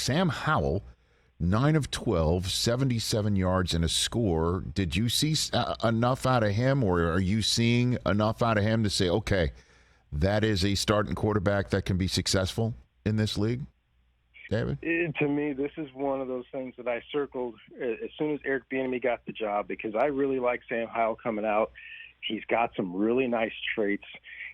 Sam Howell, 9 of 12, 77 yards and a score. Did you see enough out of him, or are you seeing enough out of him to say, okay, that is a starting quarterback that can be successful in this league? David? To me, this is one of those things that I circled as soon as Eric Bieniemy got the job, because I really like Sam Howell coming out. He's got some really nice traits.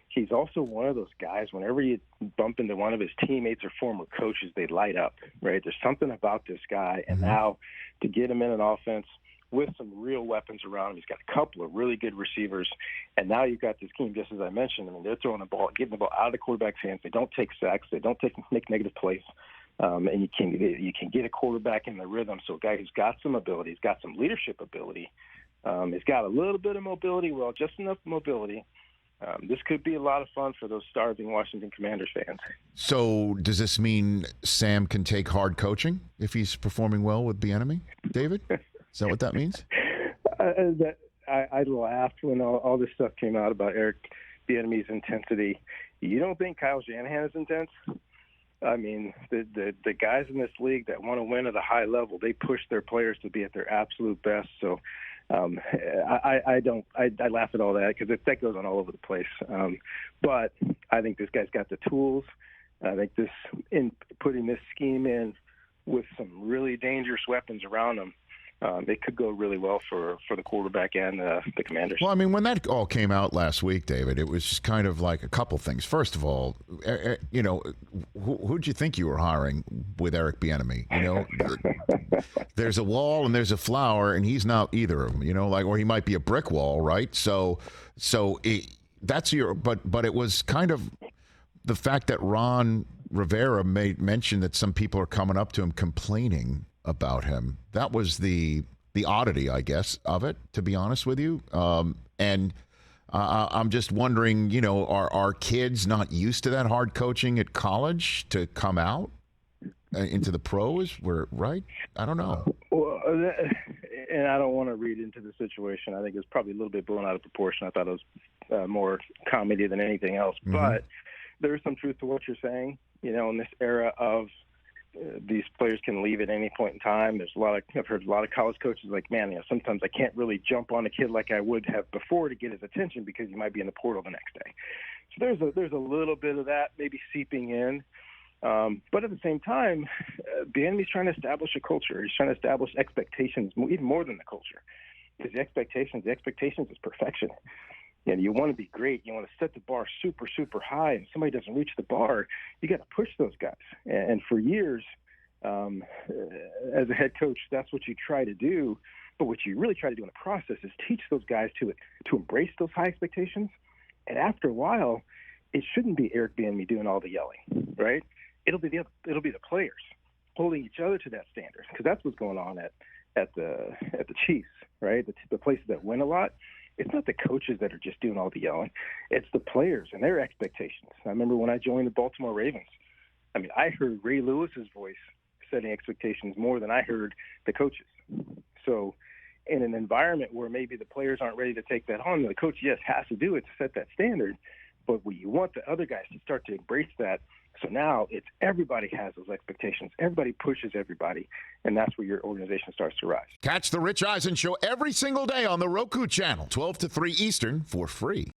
He's also one of those guys, whenever you bump into one of his teammates or former coaches, they light up, right? There's something about this guy. And now to get him in an offense with some real weapons around him, he's got a couple of really good receivers. And now you've got this team, just as I mentioned, I mean, they're throwing the ball, getting the ball out of the quarterback's hands. They don't take sacks. They don't make negative plays. And you can get a quarterback in the rhythm. So a guy who's got some ability, he's got some leadership ability, he's got a little bit of mobility, well, just enough mobility. This could be a lot of fun for those starving Washington Commanders fans. So does this mean Sam can take hard coaching if he's performing well with Bieniemy, David? Is that what that means? I laughed when all this stuff came out about Eric Bieniemy's intensity. You don't think Kyle Shanahan is intense? I mean, the guys in this league that want to win at a high level, they push their players to be at their absolute best. So I laugh at all that because that goes on all over the place. But I think this guy's got the tools. I think in putting this scheme in with some really dangerous weapons around him, it could go really well for the quarterback and the Commanders. Well, I mean, when that all came out last week, David, it was just kind of like a couple things. First of all, you know, who'd you think you were hiring with Eric Bieniemy? You know, there's a wall and there's a flower, and he's not either of them. You know, like, or he might be a brick wall, right? So that's your. But it was kind of the fact that Ron Rivera made mention that some people are coming up to him complaining about him. That was the oddity, I guess, of it, to be honest with you. And I'm just wondering, you know, are kids not used to that hard coaching at college to come out into the pros? Right? I don't know. Well, and I don't want to read into the situation. I think it's probably a little bit blown out of proportion. I thought it was more comedy than anything else. Mm-hmm. But there is some truth to what you're saying. You know, in this era of these players can leave at any point in time. I've heard a lot of college coaches like, man, you know, sometimes I can't really jump on a kid like I would have before to get his attention because he might be in the portal the next day. So there's a little bit of that maybe seeping in. But at the same time, Bieniemy's trying to establish a culture. He's trying to establish expectations, even more than the culture. Because the expectations is perfection. And you want to be great. You want to set the bar super, super high. And if somebody doesn't reach the bar, you got to push those guys. And for years, as a head coach, that's what you try to do. But what you really try to do in the process is teach those guys to embrace those high expectations. And after a while, it shouldn't be Eric Bieniemy doing all the yelling, right? It'll be the players holding each other to that standard, because that's what's going on at the Chiefs, right? The places that win a lot. It's not the coaches that are just doing all the yelling. It's the players and their expectations. I remember when I joined the Baltimore Ravens, I mean, I heard Ray Lewis's voice setting expectations more than I heard the coaches. So in an environment where maybe the players aren't ready to take that on, the coach, yes, has to do it to set that standard, but you want the other guys to start to embrace that. So now it's everybody has those expectations. Everybody pushes everybody, and that's where your organization starts to rise. Catch the Rich Eisen Show every single day on the Roku channel, 12 to 3 Eastern, for free.